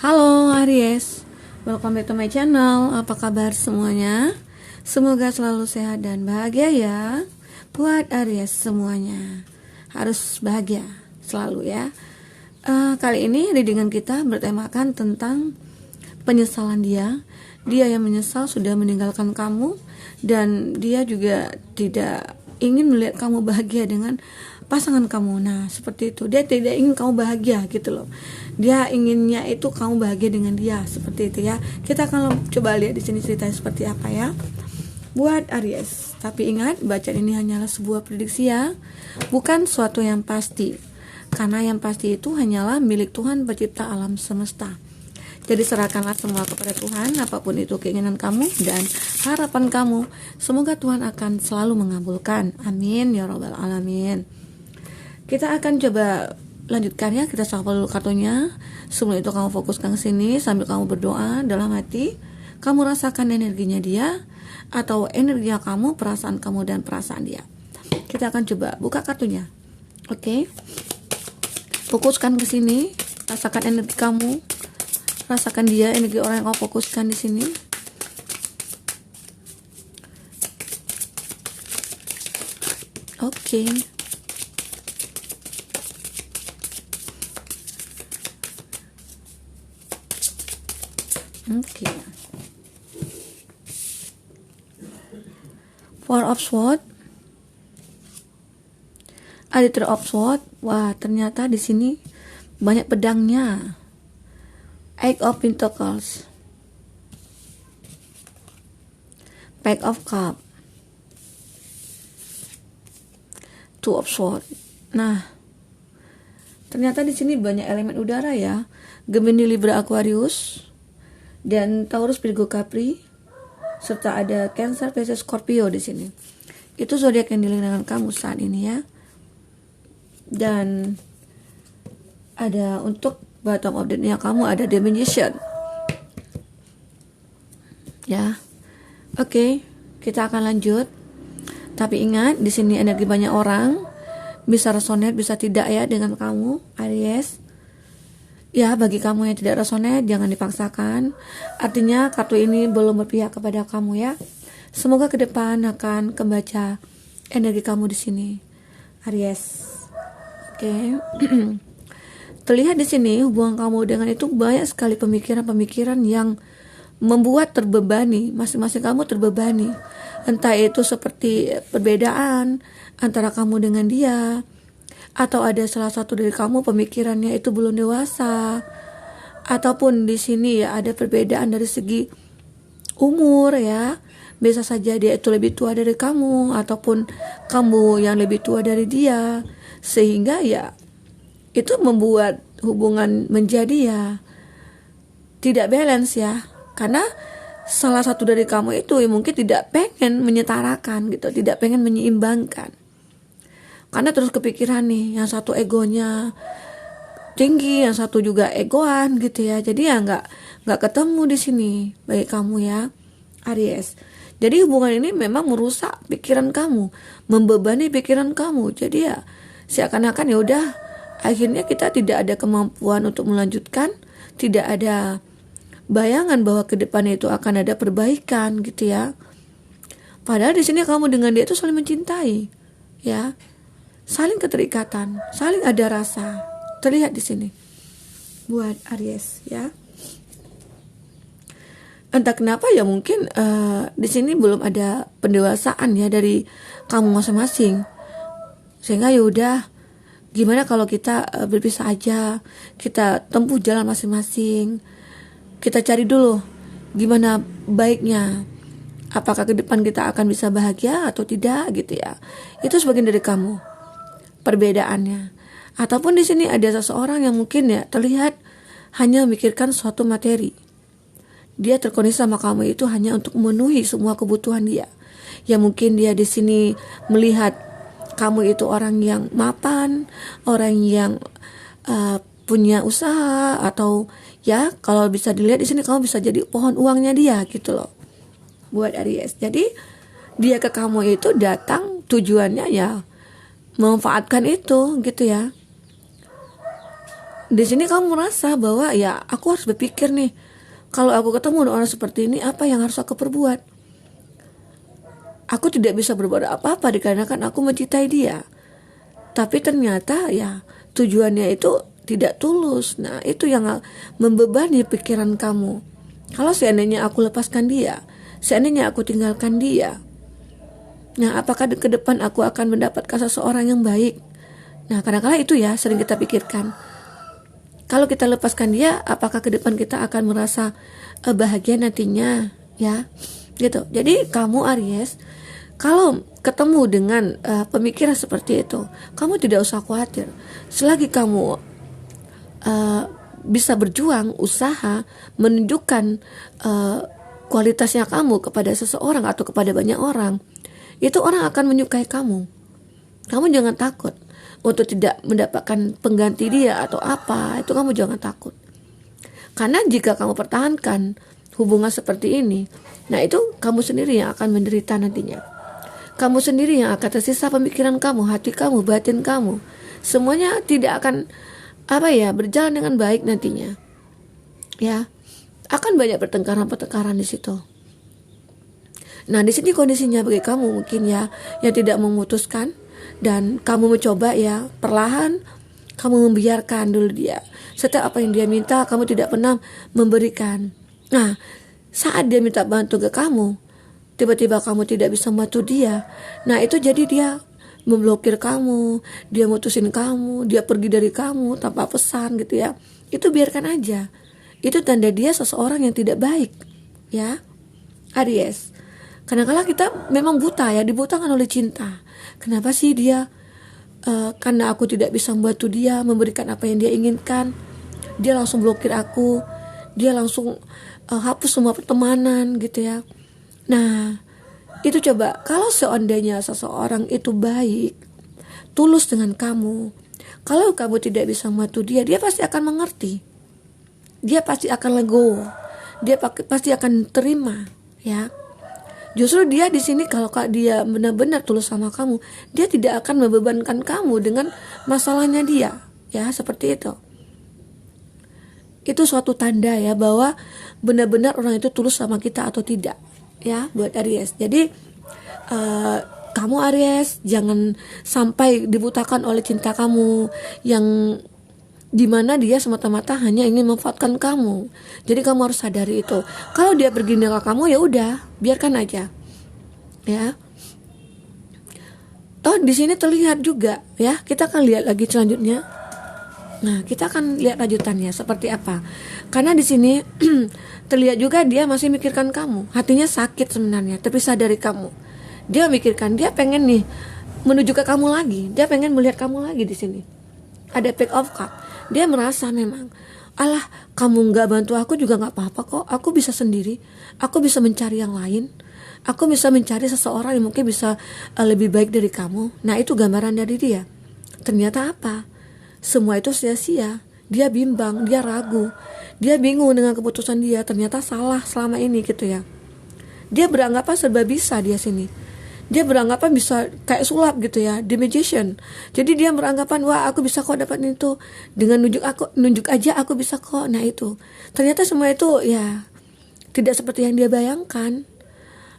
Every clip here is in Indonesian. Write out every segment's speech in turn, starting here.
Halo Aries, welcome back to my channel. Apa kabar semuanya? Semoga selalu sehat dan bahagia ya. Buat Aries semuanya, harus bahagia selalu ya. Kali ini readingan kita bertemakan tentang penyesalan dia. Dia yang menyesal sudah meninggalkan kamu, dan dia juga tidak ingin melihat kamu bahagia dengan pasangan kamu. Nah, seperti itu. Dia tidak ingin kamu bahagia gitu loh. Dia inginnya itu kamu bahagia dengan dia, seperti itu ya. Kita akan coba lihat di sini ceritanya seperti apa ya. Buat Aries, tapi ingat, bacaan ini hanyalah sebuah prediksi ya, bukan suatu yang pasti. Karena yang pasti itu hanyalah milik Tuhan pencipta alam semesta. Jadi serahkanlah semua kepada Tuhan, apapun itu keinginan kamu dan harapan kamu. Semoga Tuhan akan selalu mengabulkan. Amin ya robbal alamin. Kita akan coba lanjutkan ya. Kita shuffle dulu kartunya. Sebelum itu kamu fokuskan ke sini sambil kamu berdoa dalam hati. Kamu rasakan energinya dia, atau energi kamu, perasaan kamu dan perasaan dia. Kita akan coba buka kartunya. Oke. Fokuskan ke sini, rasakan energi kamu, rasakan dia, energi orang yang kamu fokuskan di sini. Oke. Oke. Four of Swords. Ada Three of Swords. Wah, ternyata di sini banyak pedangnya. Eight of Pentacles. Pack of Cups. Two of Swords. Nah, ternyata di sini banyak elemen udara ya. Gemini, Libra, Aquarius, dan Taurus, Virgo, Capri, serta ada Cancer, Pisces, Scorpio di sini. Itu zodiak yang dilihat dengan kamu saat ini ya. Dan ada untuk bottom of the-nya kamu ada The Magician. Ya. Oke, kita akan lanjut. Tapi ingat, di sini energi banyak orang, bisa resonate, bisa tidak ya dengan kamu, Aries. Ya, bagi kamu yang tidak resonate, jangan dipaksakan. Artinya kartu ini belum berpihak kepada kamu ya. Semoga ke depan akan kebaca energi kamu di sini, Aries. Oke. Terlihat di sini hubungan kamu dengan itu banyak sekali pemikiran-pemikiran yang membuat terbebani. Masing-masing kamu terbebani. Entah itu seperti perbedaan antara kamu dengan dia, atau ada salah satu dari kamu pemikirannya itu belum dewasa, ataupun di sini ya ada perbedaan dari segi umur ya. Bisa saja dia itu lebih tua dari kamu, ataupun kamu yang lebih tua dari dia, sehingga ya itu membuat hubungan menjadi ya tidak balance ya. Karena salah satu dari kamu itu mungkin tidak pengen menyetarakan gitu, tidak pengen menyeimbangkan. Karena terus kepikiran nih, yang satu egonya tinggi, yang satu juga egoan gitu ya. Jadi ya nggak ketemu di sini bagi kamu ya, Aries. Jadi hubungan ini memang merusak pikiran kamu, membebani pikiran kamu. Jadi ya seakan-akan ya udah, akhirnya kita tidak ada kemampuan untuk melanjutkan, tidak ada bayangan bahwa ke depannya itu akan ada perbaikan gitu ya. Padahal di sini kamu dengan dia itu saling mencintai, ya. Saling keterikatan, saling ada rasa. Terlihat di sini buat Aries ya. Entah kenapa ya, mungkin di sini belum ada pendewasaan ya dari kamu masing-masing. Sehingga ya udah, gimana kalau kita berpisah aja, kita tempuh jalan masing-masing. Kita cari dulu gimana baiknya. Apakah ke depan kita akan bisa bahagia atau tidak gitu ya. Itu sebagian dari kamu, perbedaannya. Ataupun di sini ada seseorang yang mungkin ya terlihat hanya memikirkan suatu materi. Dia terkoneksi sama kamu itu hanya untuk memenuhi semua kebutuhan dia. Ya mungkin dia di sini melihat kamu itu orang yang mapan, orang yang punya usaha, atau ya kalau bisa dilihat di sini kamu bisa jadi pohon uangnya dia gitu loh. Buat Aries. Jadi dia ke kamu itu datang tujuannya ya memanfaatkan itu gitu ya. di sini kamu merasa bahwa ya aku harus berpikir nih, kalau aku ketemu dengan orang seperti ini, apa yang harus aku perbuat? Aku tidak bisa berbuat apa-apa dikarenakan aku mencintai dia. Tapi ternyata ya tujuannya itu tidak tulus. Nah, itu yang membebani pikiran kamu. Kalau seandainya aku lepaskan dia, seandainya aku tinggalkan dia, nah apakah ke depan aku akan mendapatkan seseorang yang baik? Nah, kadang-kadang itu ya sering kita pikirkan. Kalau kita lepaskan dia, apakah ke depan kita akan merasa bahagia nantinya? Ya, gitu. Jadi kamu Aries, kalau ketemu dengan pemikiran seperti itu, kamu tidak usah khawatir. Selagi kamu bisa berjuang, usaha, menunjukkan kualitasnya kamu kepada seseorang atau kepada banyak orang, itu orang akan menyukai kamu. Kamu jangan takut untuk tidak mendapatkan pengganti dia atau apa, itu kamu jangan takut. Karena jika kamu pertahankan hubungan seperti ini, nah itu kamu sendiri yang akan menderita nantinya. Kamu sendiri yang akan tersisa pemikiran kamu, hati kamu, batin kamu. Semuanya tidak akan berjalan dengan baik nantinya. Ya, akan banyak pertengkaran-pertengkaran di situ. Nah, di sini kondisinya bagi kamu mungkin ya yang tidak memutuskan dan kamu mencoba ya perlahan kamu membiarkan dulu dia. Setiap apa yang dia minta kamu tidak pernah memberikan. Nah, saat dia minta bantu ke kamu, tiba-tiba kamu tidak bisa membantu dia. Nah, itu jadi dia memblokir kamu, dia mutusin kamu, dia pergi dari kamu tanpa pesan gitu ya. Itu biarkan aja. Itu tanda dia seseorang yang tidak baik. Ya, Aries. Kadang-kadang kita memang buta ya, dibutakan oleh cinta. Kenapa sih dia? Karena aku tidak bisa membantu dia, memberikan apa yang dia inginkan. Dia langsung blokir aku. Dia langsung hapus semua pertemanan gitu ya. Nah, itu coba kalau seandainya seseorang itu baik, tulus dengan kamu, kalau kamu tidak bisa membantu dia, dia pasti akan mengerti. Dia pasti akan legowo. Dia pasti akan terima, ya. Justru dia di sini kalau dia benar-benar tulus sama kamu, dia tidak akan membebankan kamu dengan masalahnya dia, ya, seperti itu. Itu suatu tanda ya bahwa benar-benar orang itu tulus sama kita atau tidak, ya, buat Aries. Jadi kamu Aries jangan sampai dibutakan oleh cinta kamu yang dimana dia semata-mata hanya ingin memanfaatkan kamu. Jadi kamu harus sadari itu. Kalau dia pergi dengan kamu ya udah, biarkan aja. Ya. Toh di sini terlihat juga ya. Kita akan lihat lagi selanjutnya. Nah, kita akan lihat lanjutannya seperti apa. Karena di sini terlihat juga dia masih mikirkan kamu. Hatinya sakit sebenarnya, terpisah dari kamu. Dia mikirkan, dia pengen nih menuju ke kamu lagi. Dia pengen melihat kamu lagi di sini. Ada pick of cup. Dia merasa memang, alah kamu gak bantu aku juga gak apa-apa kok. Aku bisa sendiri. Aku bisa mencari yang lain. Aku bisa mencari seseorang yang mungkin bisa lebih baik dari kamu. Nah, itu gambaran dari dia. Ternyata apa? Semua itu sia-sia. Dia bimbang, dia ragu. Dia bingung dengan keputusan dia. Ternyata salah selama ini gitu ya. Dia beranggapan serba bisa dia sini. Dia beranggapan bisa kayak sulap gitu ya, the magician. Jadi dia beranggapan, wah aku bisa kok dapat itu. Dengan nunjuk aja aku bisa kok. Nah itu, ternyata semua itu ya tidak seperti yang dia bayangkan.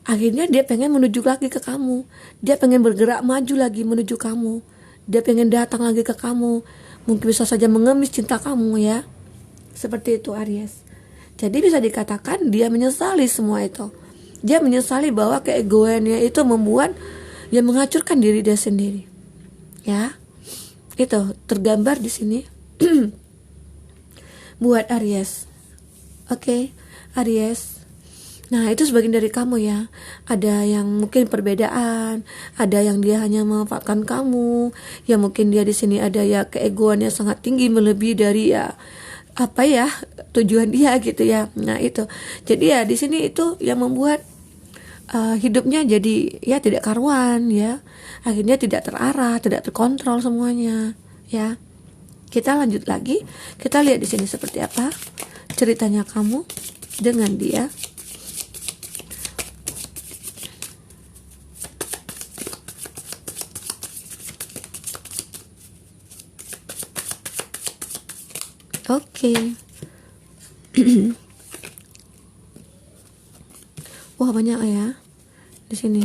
Akhirnya dia pengen menuju lagi ke kamu. Dia pengen bergerak maju lagi menuju kamu. Dia pengen datang lagi ke kamu. Mungkin bisa saja mengemis cinta kamu ya. Seperti itu Aries. Jadi bisa dikatakan dia menyesali semua itu. Dia menyesali bahwa keegoannya itu membuat dia menghancurkan diri dia sendiri. Ya. Itu tergambar di sini. Buat Aries. Oke, Aries. Nah, itu sebagian dari kamu ya. Ada yang mungkin perbedaan, ada yang dia hanya memanfaatkan kamu, ya mungkin dia di sini ada ya keegoannya sangat tinggi melebihi dari ya tujuan dia gitu ya. Nah, itu. Jadi ya di sini itu yang membuat hidupnya jadi ya tidak karuan ya, akhirnya tidak terarah, tidak terkontrol semuanya ya. Kita lanjut lagi, kita lihat di sini seperti apa ceritanya kamu dengan dia. Oke. Wah, banyak ya di sini.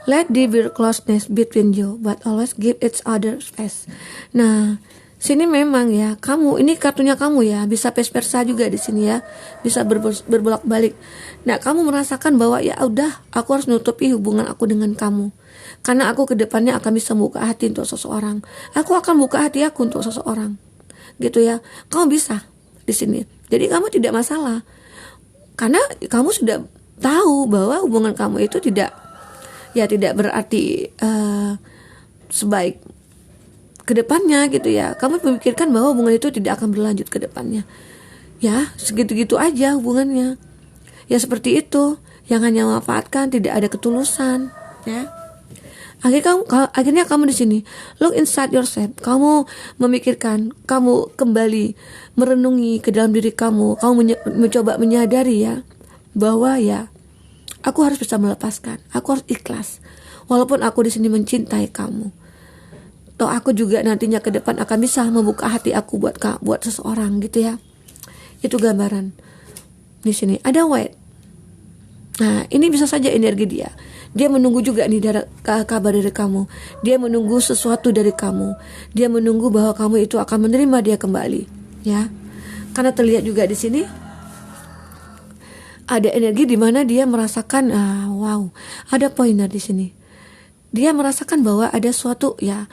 Let there be closeness between you, but always give each other space. Nah, sini memang ya, kamu ini kartunya kamu ya, bisa vice versa juga di sini ya, bisa berbolak-balik. Nah, kamu merasakan bahwa ya udah, aku harus nutupi hubungan aku dengan kamu, karena aku kedepannya akan bisa buka hati untuk seseorang. Aku akan buka hati aku untuk seseorang, gitu ya. Kamu bisa di sini. Jadi kamu tidak masalah, karena kamu sudah tahu bahwa hubungan kamu itu tidak berarti sebaik kedepannya gitu ya. Kamu memikirkan bahwa hubungan itu tidak akan berlanjut ke depannya. Ya, segitu-gitu aja hubungannya. Ya seperti itu, yang hanya memanfaatkan, tidak ada ketulusan, ya. Akhirnya kamu di sini look inside yourself. Kamu memikirkan, kamu kembali merenungi ke dalam diri kamu. Kamu mencoba menyadari ya bahwa ya aku harus bisa melepaskan, aku harus ikhlas. Walaupun aku di sini mencintai kamu, toh aku juga nantinya ke depan akan bisa membuka hati aku buat seseorang gitu ya. Itu gambaran. Di sini ada white. Nah, ini bisa saja energi dia. Dia menunggu juga nih kabar dari kamu. Dia menunggu sesuatu dari kamu. Dia menunggu bahwa kamu itu akan menerima dia kembali, ya. Karena terlihat juga di sini ada energi di mana dia merasakan wow, ada pointer di sini. Dia merasakan bahwa ada suatu ya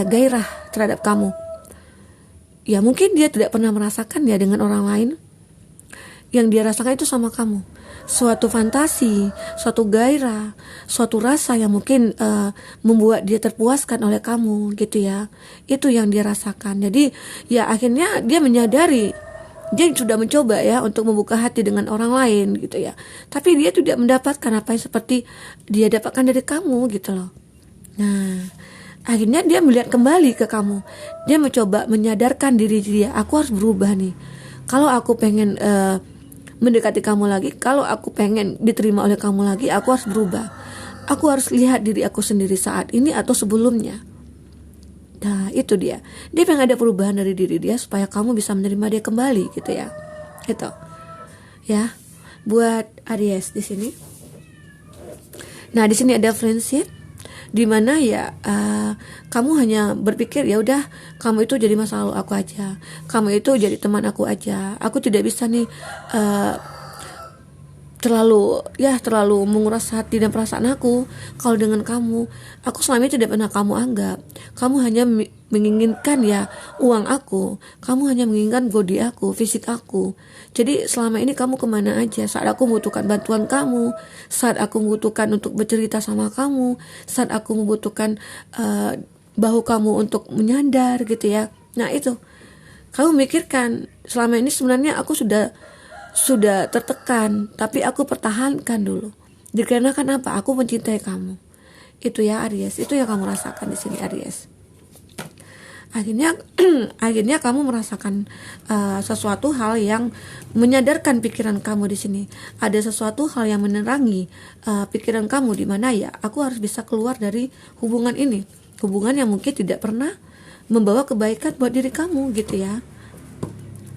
gairah terhadap kamu. Ya mungkin dia tidak pernah merasakan ya dengan orang lain. Yang dia rasakan itu sama kamu. Suatu fantasi, suatu gairah, suatu rasa yang mungkin membuat dia terpuaskan oleh kamu gitu ya. Itu yang dia rasakan. Jadi ya akhirnya dia menyadari, dia sudah mencoba ya untuk membuka hati dengan orang lain gitu ya. Tapi dia tidak mendapatkan apa yang seperti dia dapatkan dari kamu gitu loh. Nah, akhirnya dia melihat kembali ke kamu. Dia mencoba menyadarkan diri dia, aku harus berubah nih. Kalau aku pengen mendekati kamu lagi, kalau aku pengen diterima oleh kamu lagi, aku harus berubah. Aku harus lihat diri aku sendiri saat ini atau sebelumnya. Nah, itu dia. Dia pengen ada perubahan dari diri dia supaya kamu bisa menerima dia kembali gitu ya. Gitu. Ya. Buat Aries di sini. Nah, di sini ada friendship di mana ya kamu hanya berpikir ya udah, kamu itu jadi masa lalu aku aja. Kamu itu jadi teman aku aja. Aku tidak bisa nih terlalu menguras hati dan perasaan aku. Kalau dengan kamu, aku selama ini tidak pernah kamu anggap. Kamu hanya menginginkan ya uang aku. Kamu hanya menginginkan body aku, fisik aku. Jadi selama ini kamu kemana aja? Saat aku membutuhkan bantuan kamu, saat aku membutuhkan untuk bercerita sama kamu, saat aku membutuhkan bahu kamu untuk menyandar gitu ya. Nah itu, kamu mikirkan selama ini sebenarnya aku sudah tertekan, tapi aku pertahankan dulu. Dikarenakan apa? Aku mencintai kamu. Itu ya Aries, itu yang kamu rasakan di sini Aries. Akhirnya kamu merasakan sesuatu hal yang menyadarkan pikiran kamu di sini. Ada sesuatu hal yang menerangi pikiran kamu di mana ya, aku harus bisa keluar dari hubungan ini. Hubungan yang mungkin tidak pernah membawa kebaikan buat diri kamu gitu ya.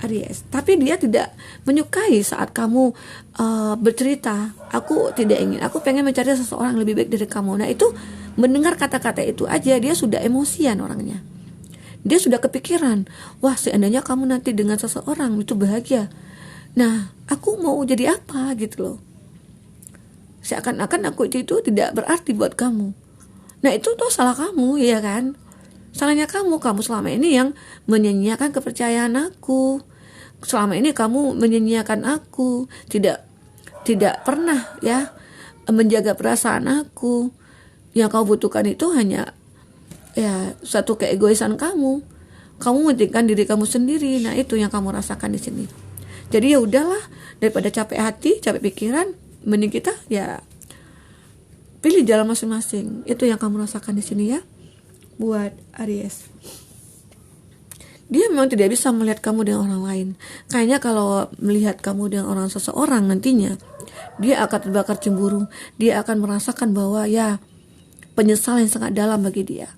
Aries, tapi dia tidak menyukai saat kamu bercerita, aku tidak ingin, aku pengen mencari seseorang lebih baik dari kamu. Nah itu, mendengar kata-kata itu aja dia sudah emosian orangnya. Dia sudah kepikiran, wah seandainya kamu nanti dengan seseorang itu bahagia, nah aku mau jadi apa gitu loh. Seakan-akan aku itu tidak berarti buat kamu. Nah itu tuh salah kamu ya kan. Salahnya kamu selama ini yang menyanyiakan kepercayaan aku. Selama ini kamu menyanyiakan aku, tidak pernah ya menjaga perasaan aku. Yang kau butuhkan itu hanya ya satu keegoisan kamu. Kamu mementingkan diri kamu sendiri. Nah, itu yang kamu rasakan di sini. Jadi ya udahlah, daripada capek hati, capek pikiran, mending kita ya pilih jalan masing-masing. Itu yang kamu rasakan di sini ya. Buat Aries, dia memang tidak bisa melihat kamu dengan orang lain. Kayaknya kalau melihat kamu dengan seseorang nantinya, dia akan terbakar cemburu. Dia akan merasakan bahwa ya penyesalan yang sangat dalam bagi dia.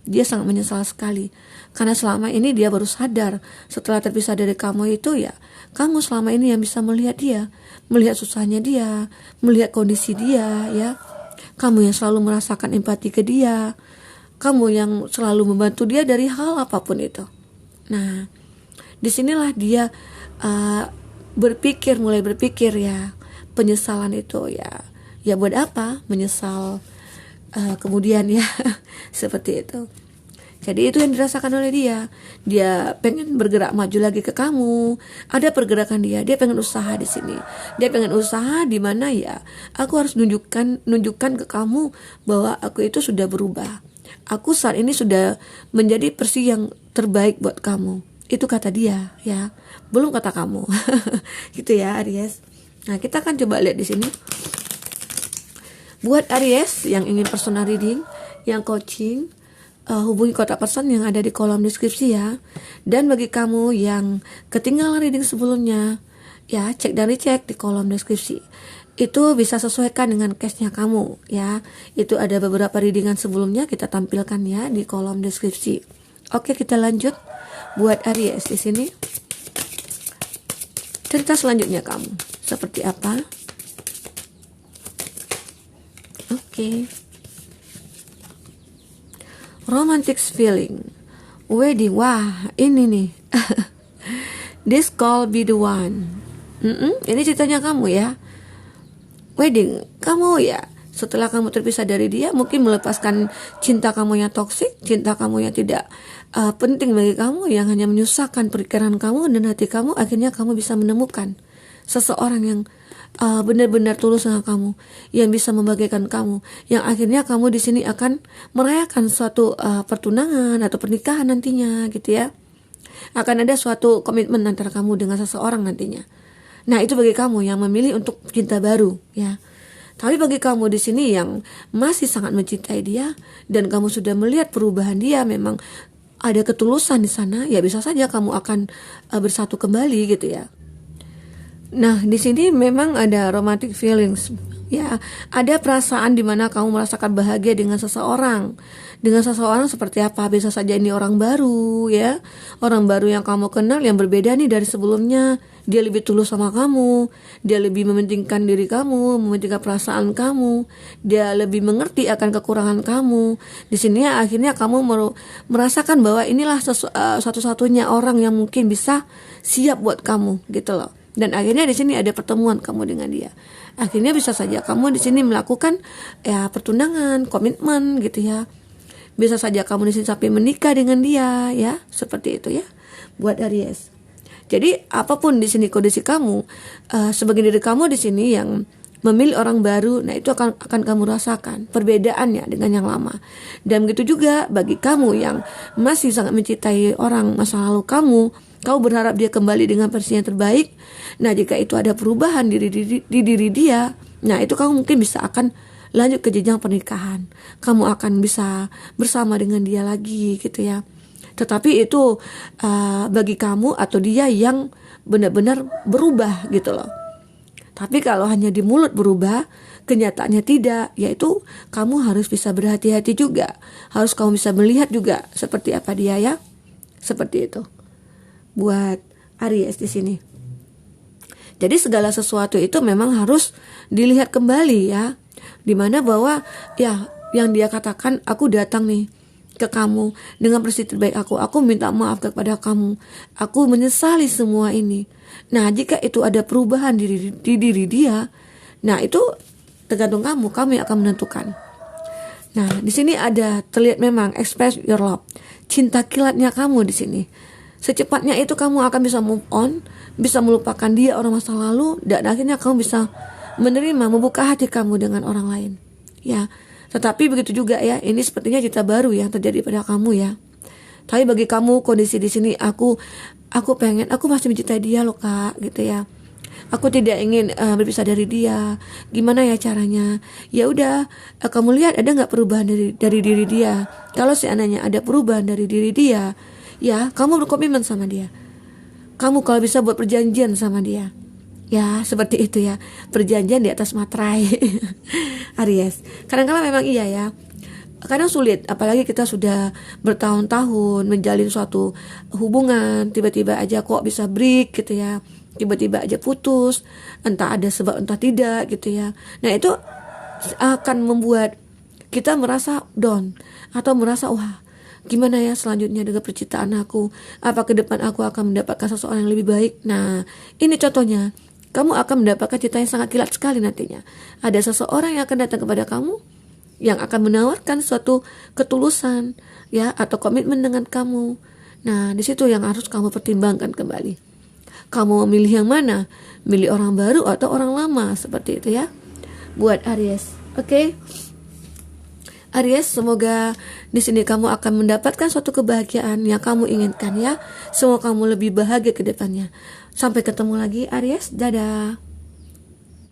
Dia sangat menyesal sekali. Karena selama ini dia baru sadar setelah terpisah dari kamu itu ya, kamu selama ini yang bisa melihat dia, melihat susahnya dia, melihat kondisi dia ya. Kamu yang selalu merasakan empati ke dia, kamu yang selalu membantu dia dari hal apapun itu. Nah, disinilah dia mulai berpikir ya, penyesalan itu ya buat apa menyesal kemudian ya seperti itu. Jadi itu yang dirasakan oleh dia. Dia pengen bergerak maju lagi ke kamu. Ada pergerakan dia pengen usaha di sini. Dia pengen usaha di mana ya, aku harus nunjukkan ke kamu bahwa aku itu sudah berubah. Aku saat ini sudah menjadi versi yang terbaik buat kamu. Itu kata dia ya. Belum kata kamu. Gitu ya Aries. Nah, kita akan coba lihat di sini. Buat Aries yang ingin personal reading, yang coaching, hubungi kontak person yang ada di kolom deskripsi ya. Dan bagi kamu yang ketinggalan reading sebelumnya, ya cek dan recheck di kolom deskripsi. Itu bisa sesuaikan dengan case-nya kamu ya. Itu ada beberapa readingan sebelumnya kita tampilkan ya di kolom deskripsi. Oke, kita lanjut. Buat Aries di sini, cerita selanjutnya kamu seperti apa? Oke. Romantic feeling, wedding, wah ini nih. This call be the one. Ini ceritanya kamu ya. Wedding, kamu ya setelah kamu terpisah dari dia, mungkin melepaskan cinta kamu yang toksik, cinta kamu yang tidak penting bagi kamu, yang hanya menyusahkan pikiran kamu dan hati kamu. Akhirnya kamu bisa menemukan seseorang yang benar-benar tulus dengan kamu, yang bisa membahagiakan kamu, yang akhirnya kamu di sini akan merayakan suatu pertunangan atau pernikahan nantinya gitu ya. Akan ada suatu komitmen antara kamu dengan seseorang nantinya. Nah, itu bagi kamu yang memilih untuk cinta baru ya. Tapi bagi kamu di sini yang masih sangat mencintai dia dan kamu sudah melihat perubahan dia, memang ada ketulusan di sana, ya bisa saja kamu akan bersatu kembali gitu ya. Nah, di sini memang ada romantic feelings. Ya, ada perasaan di mana kamu merasakan bahagia dengan seseorang. Dengan seseorang seperti apa? Bisa saja ini orang baru ya. Orang baru yang kamu kenal yang berbeda nih dari sebelumnya. Dia lebih tulus sama kamu. Dia lebih mementingkan diri kamu, mementingkan perasaan kamu. Dia lebih mengerti akan kekurangan kamu. Di sini akhirnya kamu merasakan bahwa inilah satu-satunya orang yang mungkin bisa siap buat kamu gitu loh. Dan akhirnya di sini ada pertemuan kamu dengan dia. Akhirnya bisa saja kamu di sini melakukan ya pertunangan, komitmen gitu ya. Bisa saja kamu di sini sampai menikah dengan dia ya, seperti itu ya. Buat Aries. Jadi apapun di sini kondisi kamu, sebagai diri kamu di sini yang memilih orang baru, nah itu akan kamu rasakan perbedaannya dengan yang lama. Dan begitu juga bagi kamu yang masih sangat mencintai orang masa lalu kamu berharap dia kembali dengan versi yang terbaik. Nah, jika itu ada perubahan di diri dia, nah itu kamu mungkin bisa akan lanjut ke jenjang pernikahan. Kamu akan bisa bersama dengan dia lagi gitu ya. Tetapi itu bagi kamu atau dia yang benar-benar berubah gitu loh. Tapi kalau hanya di mulut berubah, kenyataannya tidak, yaitu kamu harus bisa berhati-hati juga. Harus kamu bisa melihat juga seperti apa dia ya. Seperti itu. Buat Aries di sini. Jadi segala sesuatu itu memang harus dilihat kembali ya. Dimana bahwa ya yang dia katakan, aku datang nih ke kamu dengan versi terbaik aku minta maaf kepada kamu, aku menyesali semua ini. Nah, jika itu ada perubahan di diri dia, nah itu tergantung kamu yang akan menentukan. Nah, di sini ada terlihat memang express your love, cinta kilatnya kamu di sini. Secepatnya itu kamu akan bisa move on, bisa melupakan dia orang masa lalu, dan akhirnya kamu bisa menerima, membuka hati kamu dengan orang lain. Ya, tetapi begitu juga ya, ini sepertinya cerita baru yang terjadi pada kamu ya. Tapi bagi kamu kondisi di sini, aku masih mencintai dia loh kak, gitu ya. Aku tidak ingin berpisah dari dia. Gimana ya caranya? Ya udah, kamu lihat ada nggak perubahan dari diri dia? Kalau seandainya ada perubahan dari diri dia, ya kamu berkomitmen sama dia. Kamu kalau bisa buat perjanjian sama dia. Ya seperti itu ya, perjanjian di atas materai. Aries, kadang-kadang memang iya ya, kadang sulit, apalagi kita sudah bertahun-tahun menjalin suatu hubungan, tiba-tiba aja kok bisa break gitu ya, tiba-tiba aja putus, entah ada sebab entah tidak gitu ya. Nah itu akan membuat kita merasa down atau merasa wah gimana ya selanjutnya dengan percintaan aku, apa ke depan aku akan mendapatkan seseorang yang lebih baik. Nah ini contohnya, kamu akan mendapatkan cinta yang sangat kilat sekali nantinya. Ada seseorang yang akan datang kepada kamu yang akan menawarkan suatu ketulusan ya atau komitmen dengan kamu. Nah, di situ yang harus kamu pertimbangkan kembali. Kamu memilih yang mana? Milih orang baru atau orang lama, seperti itu ya. Buat Aries. Oke. Aries, semoga di sini kamu akan mendapatkan suatu kebahagiaan yang kamu inginkan ya. Semoga kamu lebih bahagia ke depannya. Sampai ketemu lagi Aries. Dadah.